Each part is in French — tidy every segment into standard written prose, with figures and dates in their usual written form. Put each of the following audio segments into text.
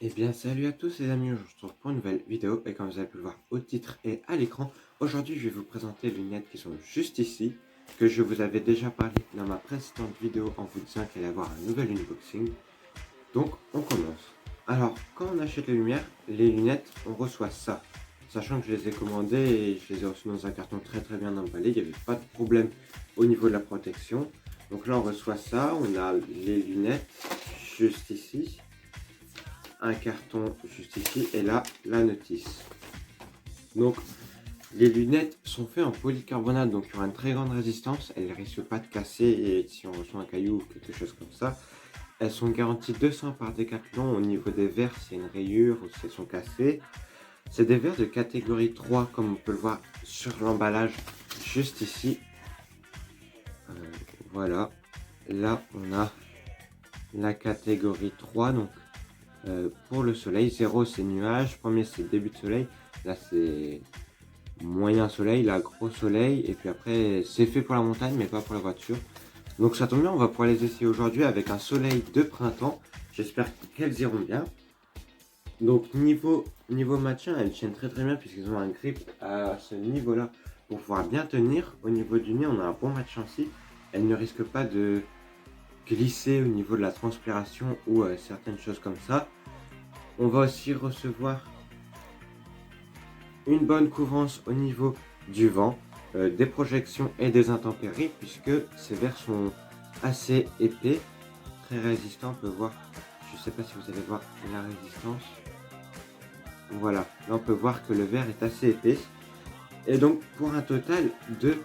Eh bien salut à tous les amis, je vous retrouve pour une nouvelle vidéo et comme vous avez pu le voir au titre et à l'écran, aujourd'hui je vais vous présenter les lunettes qui sont juste ici, que je vous avais déjà parlé dans ma précédente vidéo en vous disant qu'il allait y avoir un nouvel unboxing. Donc on commence. Alors quand on achète les lunettes, on reçoit ça. Sachant que je les ai commandées et je les ai reçues dans un carton très bien emballé, il n'y avait pas de problème au niveau de la protection. Donc là on reçoit ça, on a les lunettes juste ici. Un carton juste ici et là la notice. Donc les lunettes sont faites en polycarbonate, donc il y aura une très grande résistance, elles ne risquent pas de casser et si on reçoit un caillou ou quelque chose comme ça. Elles sont garanties 200 par Decathlon. Au niveau des verres, s'il y a une rayure ou si elles sont cassées. C'est des verres de catégorie 3 comme on peut le voir sur l'emballage juste ici. Voilà, là on a la catégorie 3, donc pour le soleil, 0 c'est nuage, premier c'est début de soleil, là c'est moyen soleil, là gros soleil, et puis après c'est fait pour la montagne mais pas pour la voiture. Donc ça tombe bien, on va pouvoir les essayer aujourd'hui avec un soleil de printemps, j'espère qu'elles iront bien. Donc niveau maintien, elles tiennent très bien puisqu'ils ont un grip à ce niveau là pour pouvoir bien tenir. Au niveau du nez, on a un bon maintien aussi, elles ne risquent pas de glisser au niveau de la transpiration ou certaines choses comme ça. On va aussi recevoir une bonne couvrance au niveau du vent, des projections et des intempéries puisque ces verres sont assez épais, très résistants. On peut voir, je ne sais pas si vous allez voir la résistance. Voilà, là on peut voir que le verre est assez épais et donc pour un total de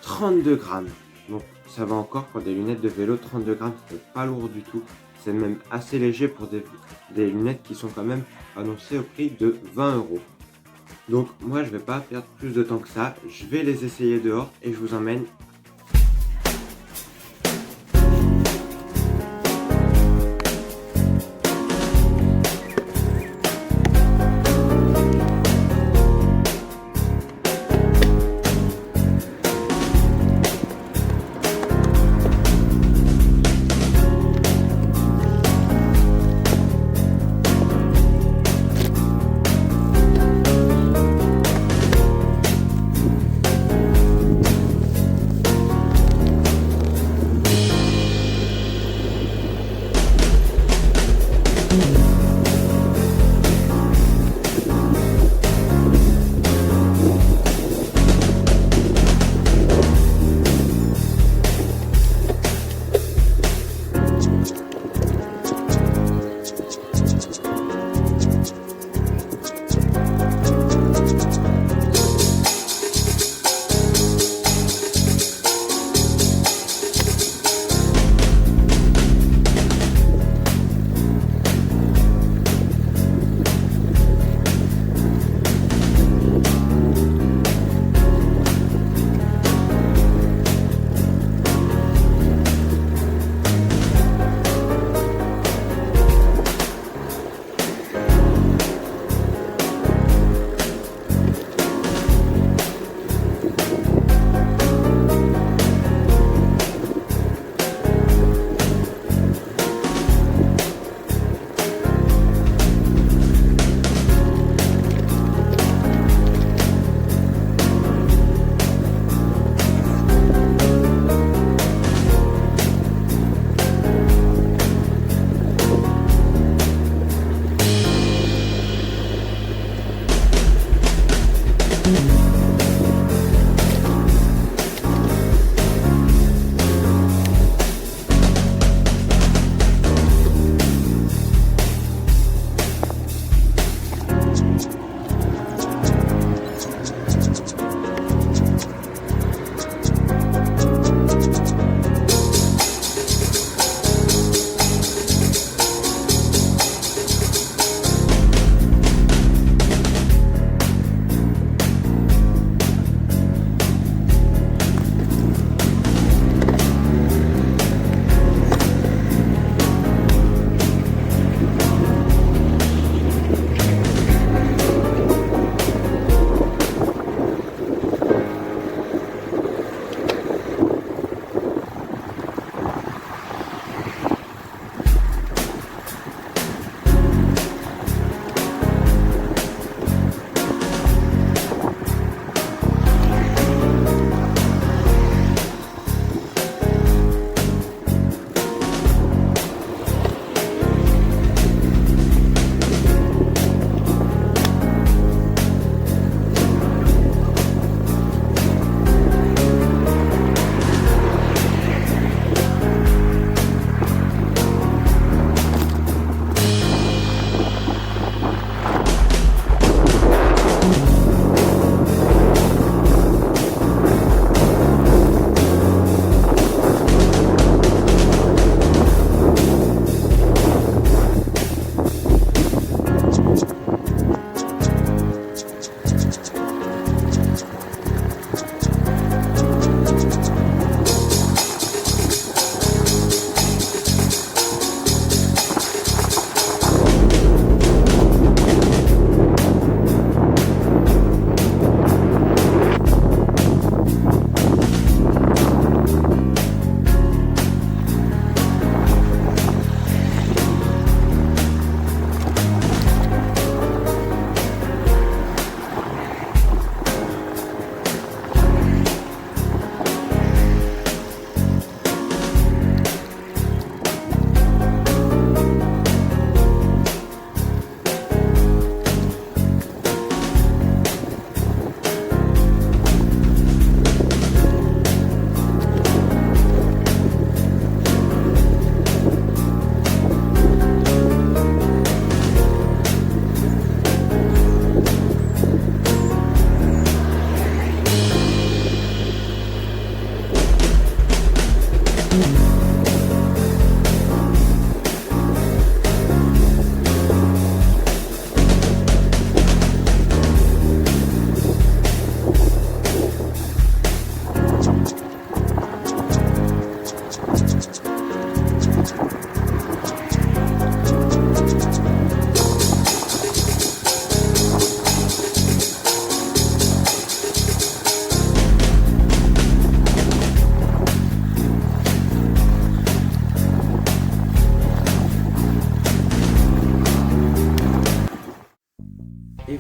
32 grammes. Donc ça va encore pour des lunettes de vélo, 32 grammes, c'est pas lourd du tout. C'est même assez léger pour des lunettes qui sont quand même annoncées au prix de 20 €. Donc moi je vais pas perdre plus de temps que ça, je vais les essayer dehors et je vous emmène.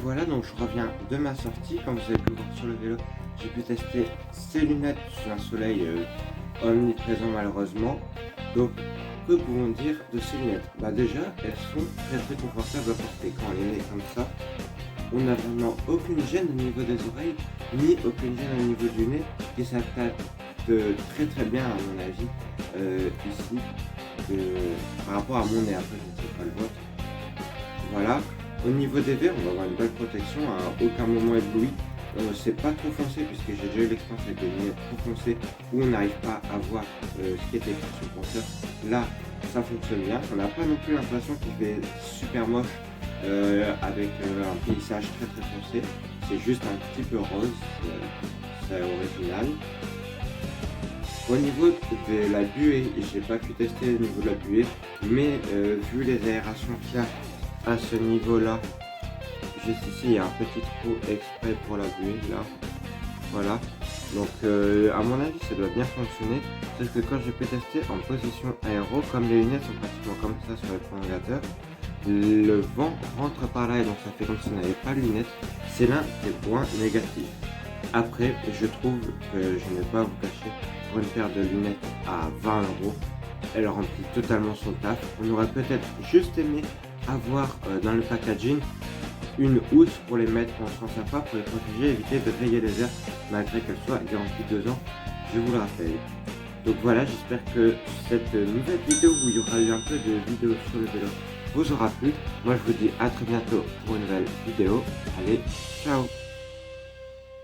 voilà, donc je reviens de ma sortie. Comme vous avez pu voir sur le vélo, j'ai pu tester ces lunettes sous un soleil omniprésent malheureusement. Donc, que pouvons dire de ces lunettes? Bah déjà, elles sont très confortables à porter. Quand on les met comme ça, on n'a vraiment aucune gêne au niveau des oreilles, ni aucune gêne au niveau du nez, qui s'adapte très bien à mon avis ici, par rapport à mon nez. Après, je ne sais pas le vôtre. Voilà. Au niveau des verres, on va avoir une belle protection, à aucun moment ébloui. C'est pas trop foncé, puisque j'ai déjà eu l'expérience avec des lunettes trop foncées où on n'arrive pas à voir ce qui est écrit sur le compteur. Là, ça fonctionne bien. On n'a pas non plus l'impression qu'il fait super moche avec un polissage très foncé. C'est juste un petit peu rose, c'est original. Au niveau de la buée, j'ai pas pu tester le niveau de la buée, mais vu les aérations qu'il y a à ce niveau là, juste ici il y a un petit trou exprès pour la buée là, voilà. Donc à mon avis ça doit bien fonctionner, sauf que quand j'ai pu tester en position aéro, comme les lunettes sont pratiquement comme ça sur les prolongateurs, le vent rentre par là et donc ça fait comme si on n'avait pas de lunettes. C'est l'un des points négatifs. Après, je trouve que je n'ai pas à vous cacher, pour une paire de lunettes à 20 €, elle remplit totalement son taf. On aurait peut-être juste aimé avoir dans le packaging une housse pour les mettre en sens sympa, pour les protéger, éviter de rayer les airs malgré qu'elle soit garantie 2 ans, je vous le rappelle. Donc voilà, j'espère que cette nouvelle vidéo où il y aura eu un peu de vidéos sur le vélo vous aura plu. Moi je vous dis à très bientôt pour une nouvelle vidéo. Allez, ciao!